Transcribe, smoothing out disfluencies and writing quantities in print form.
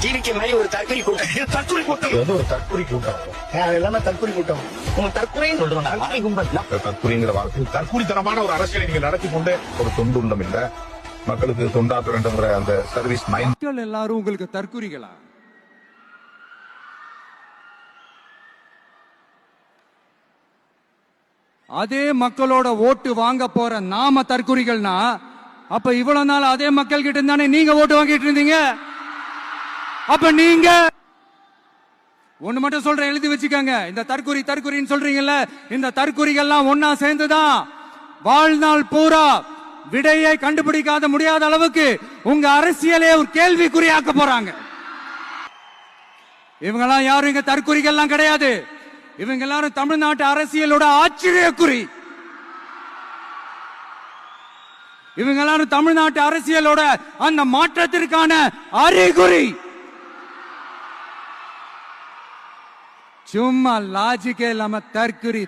டிவிக்கு மாதிரி ஒரு தற்கொலை கூட்டம். தற்கொலை கூட்டம் ஒரு தற்கொலை கூட்டம் எல்லாமே தற்கொலை கூட்டம். உங்க தற்கொலைன்னு சொல்றோம். தற்கொலைங்கிற வார்த்தை தற்கொலைத்தனமான ஒரு அரசியலை நீங்க நடத்தி கொண்டு ஒரு தொண்டுண்டம் இல்ல மக்களுக்கு தொண்டாற்ற வேண்டும்ங்கிற அந்த சர்வீஸ் மைண்ட். மக்கள் எல்லாரும் உங்களுக்கு தற்கொலைகளா? அதே மக்களோட ஓட்டு வாங்க போற நாம தற்கொலைகள்னா அப்ப இவ்வளவு நாள் அதே மக்கள் கிட்ட இருந்தானே நீங்க ஓட்டு வாங்கிட்டு இருந்தீங்க. அப்ப நீங்க ஒண்ணு மட்டும் சொல்றேன், எழுதி வச்சுக்கோங்க. இந்த தற்கொலைன்னு சொல்றீங்கல்ல, இந்த தற்கொலைகள்லாம் ஒன்னா சேர்ந்துதான் வாழ்நாள் பூரா விடையை கண்டுபிடிக்காத முடியாத அளவுக்கு உங்க அரசியலே ஒரு கேள்விக்குறியாக்க போறாங்க. இவங்கெல்லாம் யாரும் இங்க தற்கொலைகள்லாம் கிடையாது. இவங்க எல்லாரும் தமிழ்நாட்டு அரசியலோட ஆச்சரியக்குறி. இவங்க எல்லாரும் தமிழ்நாட்டு அரசியலோட அந்த மாற்றத்திற்கான அறிகுறி. சும்மா லாஜிக்கே இல்லாம தற்குறி